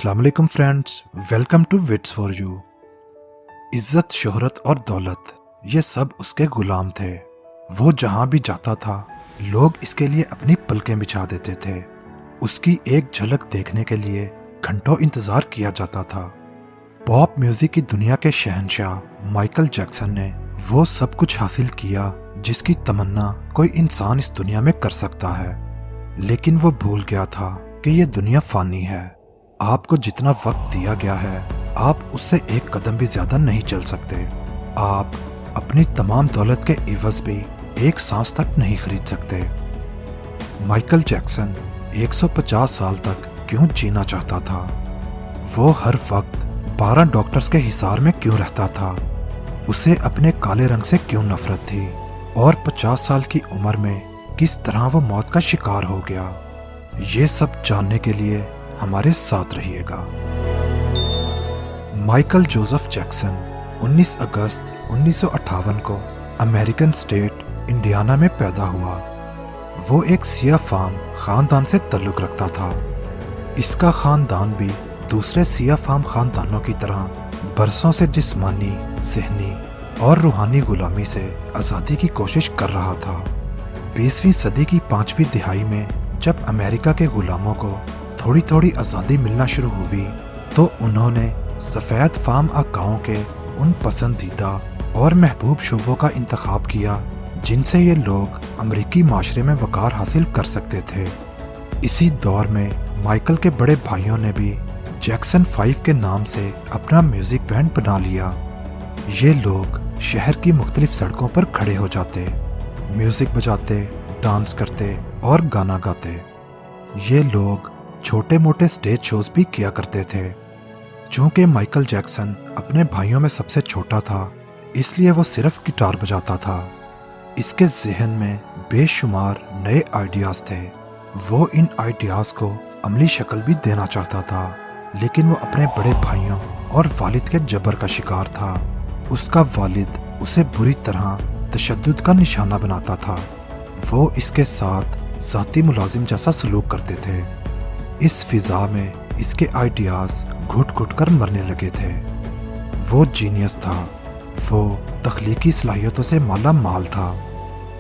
अस्सलाम वालेकुम friends, welcome to wits for you. इज्जत, शोहरत और दौलत ये सब उसके गुलाम थे। वो जहां भी जाता था लोग इसके लिए अपनी पलकें बिछा देते थे। उसकी एक झलक देखने के लिए घंटों इंतजार किया जाता था। पॉप म्यूजिक की दुनिया के शहंशाह माइकल जैक्सन ने वो सब कुछ हासिल किया जिसकी तमन्ना कोई इंसान इस दुनिया में कर सकता है। लेकिन वो भूल गया था कि ये दुनिया फानी है। आपको जितना वक्त दिया गया है आप उससे एक कदम भी ज्यादा नहीं चल सकते। आप अपनी तमाम दौलत के इवज भी एक सांस तक नहीं खरीद सकते। माइकल जैक्सन 150 साल तक क्यों जीना चाहता था? वो हर वक्त 12 डॉक्टर्स के हिसार में क्यों रहता था? उसे अपने काले रंग से क्यों नफरत थी? और 50 साल की उम्र में किस तरह वो मौत का शिकार हो गया? ये सब जानने के लिए हमारे साथ रहिएगा। माइकल जोसेफ जैक्सन 19 अगस्त 1958 को अमेरिकन स्टेट इंडियाना में पैदा हुआ। वो एक सिया फार्म खानदान से ताल्लुक रखता था। इसका खानदान भी दूसरे सिया फार्म खानदानों की तरह बरसों से जिस्मानी, ज़हनी और रूहानी गुलामी से आज़ादी की कोशिश कर रहा था। 20वीं सदी की 5वीं दिहाई में जब अमेरिका के गुलामों को थोड़ी थोड़ी आज़ादी मिलना शुरू हुई तो उन्होंने सफ़ेद फार्म आकाओं के उन पसंदीदा और महबूब शोबों का इंतखाब किया जिनसे ये लोग अमरीकी माशरे में वक़ार हासिल कर सकते थे। इसी दौर में माइकल के बड़े भाइयों ने भी जैक्सन 5 के नाम से अपना म्यूज़िक बैंड बना लिया। ये लोग शहर की मुख्तलिफ सड़कों पर खड़े हो जाते, म्यूज़िक बजाते, डांस करते और गाना गाते। ये लोग छोटे मोटे स्टेज शोज भी किया करते थे। चूंकि माइकल जैक्सन अपने भाइयों में सबसे छोटा था इसलिए वो सिर्फ गिटार बजाता था। इसके ज़हन में बेशुमार नए आइडियाज़ थे। वो इन आइडियाज़ को अमली शक्ल भी देना चाहता था, लेकिन वो अपने बड़े भाइयों और वालिद के जबर का शिकार था। उसका वालिद उसे बुरी तरह तशद्दुद का निशाना बनाता था। वो इसके साथ ज़ाती मुलाजिम जैसा सलूक करते थे। इस फिजा में इसके आइडियाज़ घुट घुट कर मरने लगे थे। वो जीनियस था। वो तख्लीकी सलाहियतों से माला माल था।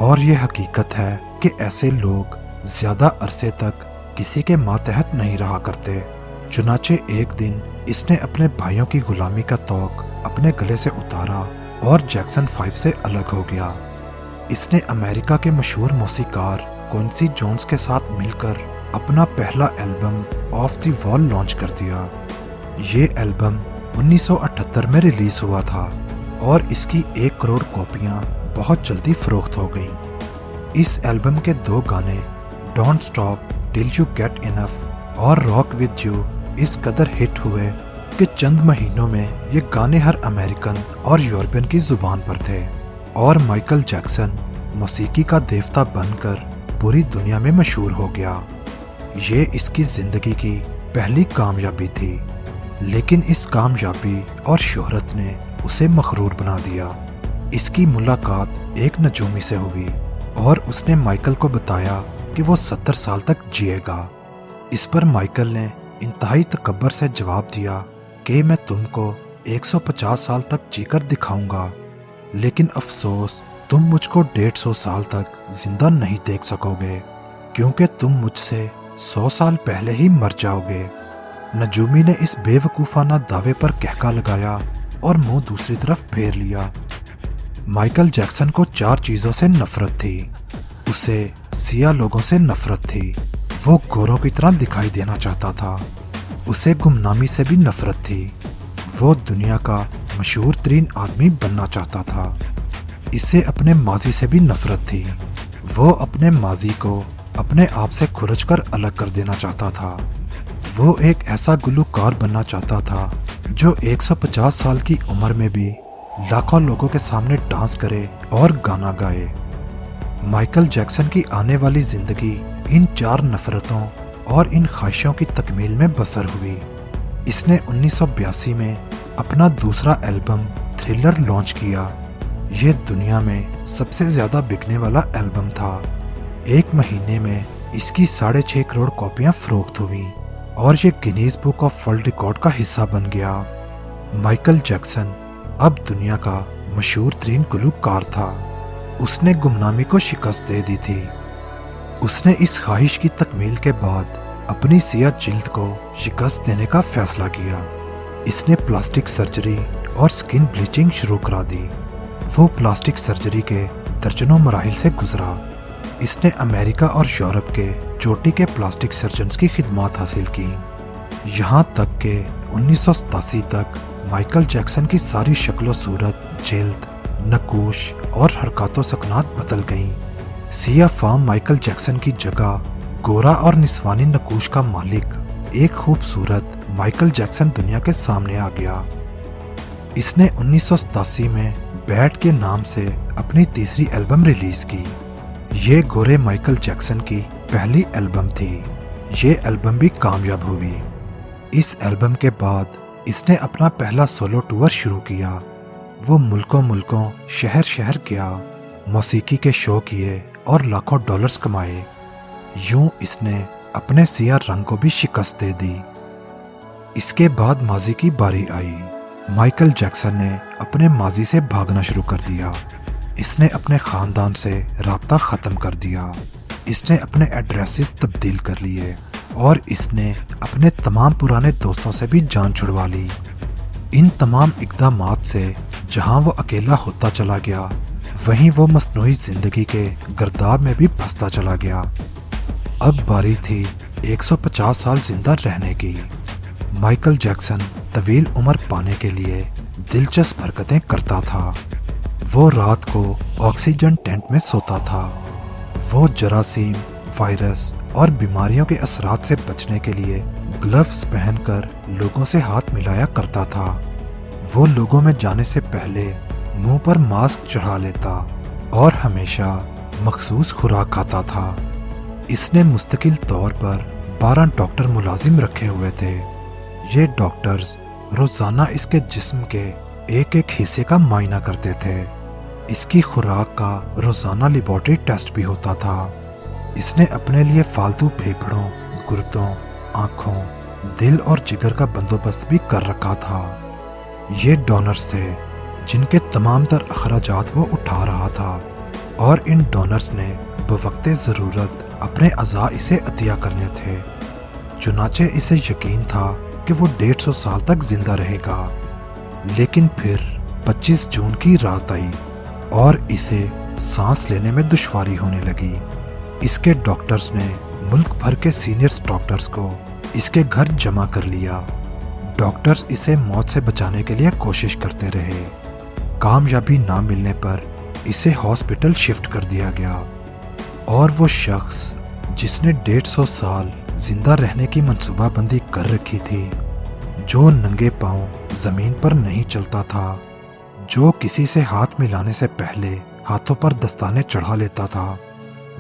और ये हकीकत है कि ऐसे लोग ज़्यादा अरसे तक किसी के मातहत नहीं रहा करते। चुनाचे एक दिन इसने अपने भाइयों की गुलामी का तौक अपने गले से उतारा और जैक्सन 5 से अलग हो गया। इसने अमेरिका के मशहूर मौसीकार क्विंसी जोन्स के साथ मिलकर अपना पहला album of the wall launch कर दिया। ये एल्बम 1978 में रिलीज हुआ था और इसकी 1 करोड़ कॉपियां बहुत जल्दी फरोख्त हो गईं। इस एल्बम के 2 गाने don't stop till you get enough और रॉक विद यू इस कदर हिट हुए कि चंद महीनों में ये गाने हर अमेरिकन और यूरोपियन की जुबान पर थे और माइकल जैक्सन मौसीकी का देवता बनकर पूरी दुनिया में मशहूर हो गया। ये इसकी जिंदगी की पहली कामयाबी थी, लेकिन इस कामयाबी और शोहरत ने उसे मखरूर बना दिया। इसकी मुलाकात एक नजूमी से हुई और उसने माइकल को बताया कि वो 70 साल तक जिएगा। इस पर माइकल ने इंतहाई तकब्बर से जवाब दिया कि मैं तुमको 150 साल तक जीकर दिखाऊंगा, लेकिन अफसोस तुम मुझको 150 साल तक जिंदा नहीं देख सकोगे क्योंकि तुम मुझसे 100 साल पहले ही मर जाओगे। नजूमी ने इस बेवकूफ़ाना दावे पर कहका लगाया और मुंह दूसरी तरफ फेर लिया। माइकल जैक्सन को 4 चीज़ों से नफरत थी। उसे सिया लोगों से नफरत थी। वो गोरों की तरह दिखाई देना चाहता था। उसे गुमनामी से भी नफरत थी। वो दुनिया का मशहूर तरीन आदमी बनना चाहता था। इसे अपने माजी से भी नफरत थी। वो अपने माजी को अपने आप से खुरच कर अलग कर देना चाहता था। वो एक ऐसा गुलूकार बनना चाहता था जो 150 साल की उम्र में भी लाखों लोगों के सामने डांस करे और गाना गाए। माइकल जैक्सन की आने वाली जिंदगी इन 4 नफरतों और इन ख्वाहिशों की तकमील में बसर हुई। इसने 1982 में अपना दूसरा एल्बम थ्रिलर लॉन्च किया। ये दुनिया में सबसे ज़्यादा बिकने वाला एल्बम था। 1 महीने में इसकी 6.5 करोड़ कॉपियां फरोख्त हुई। और ये Guinness book of world record का हिस्सा बन गया। माइकल जैक्सन अब दुनिया का मशहूर तरीन गुलूकार था। उसने गुमनामी को शिकस्त दे दी थी। उसने इस ख्वाहिश की तकमील के बाद अपनी सियाह जिल्द को शिकस्त देने का फैसला किया। इसने प्लास्टिक सर्जरी और स्किन ब्लीचिंग शुरू करा दी। वो प्लास्टिक सर्जरी के दर्जनों मराहिल से गुजरा। इसने अमेरिका और यूरोप के चोटी के प्लास्टिक सर्जन्स की खिदमत हासिल की। यहाँ तक कि 1987 तक माइकल जैक्सन की सारी शक्लो सूरत, जिल्द, नकूश और हरकत सकनात बदल गईं। सिया फाम माइकल जैक्सन की जगह गोरा और निस्वानी नकूश का मालिक एक खूबसूरत माइकल जैक्सन दुनिया के सामने आ गया। इसने 1987 में बैट के नाम से अपनी तीसरी एल्बम रिलीज की। ये गोरे माइकल जैक्सन की पहली एल्बम थी। ये एल्बम भी कामयाब हुई। इस एल्बम के बाद इसने अपना पहला सोलो टूर शुरू किया। वो मुल्कों मुल्कों, शहर शहर गया, मौसीकी के शो किए और लाखों डॉलर्स कमाए। यूं इसने अपने सियाह रंग को भी शिकस्त दे दी। इसके बाद माजी की बारी आई। माइकल जैक्सन ने अपने माजी से भागना शुरू कर दिया। इसने अपने खानदान से राब्ता ख़त्म कर दिया। इसने अपने एड्रेसेस तब्दील कर लिए और इसने अपने तमाम पुराने दोस्तों से भी जान छुड़वा ली। इन तमाम इक़दामात से जहां वो अकेला होता चला गया, वहीं वो मस्नूई ज़िंदगी के गर्दाब में भी फंसता चला गया। अब बारी थी 150 साल जिंदा रहने की। माइकल जैक्सन तवील उम्र पाने के लिए दिलचस्प हरकतें करता था। वो रात को ऑक्सीजन टेंट में सोता था। वो जरासीम, वायरस और बीमारियों के असरात से बचने के लिए ग्लव्स पहनकर लोगों से हाथ मिलाया करता था। वो लोगों में जाने से पहले मुंह पर मास्क चढ़ा लेता और हमेशा मखसूस खुराक खाता था। इसने मुस्तकिल तौर पर 12 डॉक्टर मुलाजिम रखे हुए थे। ये डॉक्टर्स रोजाना इसके जिस्म के एक एक हिस्से का मायना करते थे। इसकी खुराक का रोजाना लेबोरेटरी टेस्ट भी होता था। इसने अपने लिए फालतू फेफड़ों, गुर्दों, आँखों, दिल और जिगर का बंदोबस्त भी कर रखा था। ये डोनर्स थे जिनके तमाम तर अखराजात वो उठा रहा था और इन डोनर्स ने बवक्ते ज़रूरत अपने अज़ा इसे अतिया करने थे। चुनाचे इसे यकीन था कि वो 150 साल तक जिंदा रहेगा। लेकिन फिर 25 जून की रात आई और इसे सांस लेने में दुश्वारी होने लगी। इसके डॉक्टर्स ने मुल्क भर के सीनियर डॉक्टर्स को इसके घर जमा कर लिया। डॉक्टर्स इसे मौत से बचाने के लिए कोशिश करते रहे। कामयाबी ना मिलने पर इसे हॉस्पिटल शिफ्ट कर दिया गया और वो शख्स जिसने 150 साल जिंदा रहने की मंसूबाबंदी कर रखी थी, जो नंगे पांव जमीन पर नहीं चलता था, जो किसी से हाथ मिलाने से पहले हाथों पर दस्ताने चढ़ा लेता था,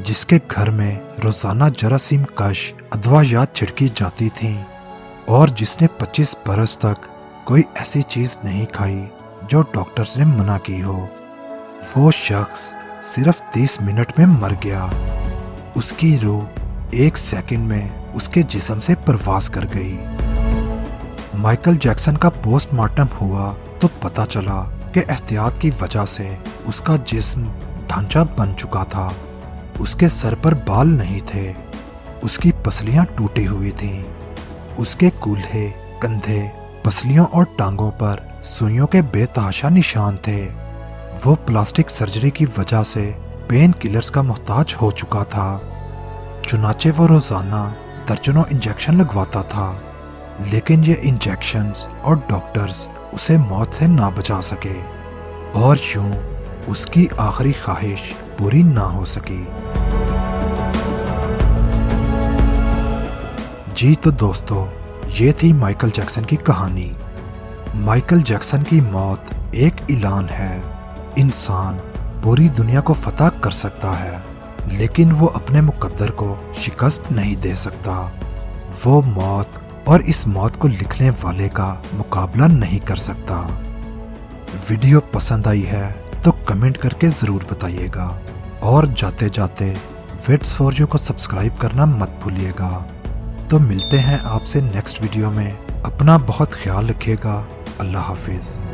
जिसके घर में रोजाना जरासीम कश अदवायात छिड़की जाती थीं और जिसने 25 बरस तक कोई ऐसी चीज नहीं खाई जो डॉक्टर्स ने मना की हो, वो शख्स सिर्फ 30 मिनट में मर गया। उसकी रूह 1 सेकंड में उसके जिस्म से परवास कर गई। माइकल जैक्सन का पोस्टमार्टम हुआ तो पता चला कि एहतियात की वजह से उसका जिस्म ढांचा बन चुका था। उसके सर पर बाल नहीं थे। उसकी पसलियां टूटी हुई थीं। उसके कूल्हे, कंधे, पसलियों और टांगों पर सुइयों के बेतहाशा निशान थे। वो प्लास्टिक सर्जरी की वजह से पेन किलर्स का मोहताज हो चुका था। चुनाचे वो रोजाना दर्जनों इंजेक्शन लगवाता था, लेकिन ये इंजेक्शंस और डॉक्टर्स उसे मौत से ना बचा सके और यूं उसकी आखिरी ख्वाहिश पूरी ना हो सकी। जी तो दोस्तों, ये थी माइकल जैक्सन की कहानी। माइकल जैक्सन की मौत एक ऐलान है। इंसान पूरी दुनिया को फतह कर सकता है, लेकिन वो अपने मुकद्दर को शिकस्त नहीं दे सकता। वो मौत और इस मौत को लिखने वाले का मुकाबला नहीं कर सकता। वीडियो पसंद आई है तो कमेंट करके ज़रूर बताइएगा और जाते जाते विट्स फॉर यू को सब्सक्राइब करना मत भूलिएगा। تو ملتے ہیں آپ سے نیکسٹ ویڈیو میں. اپنا بہت خیال رکھیے گا. اللہ حافظ.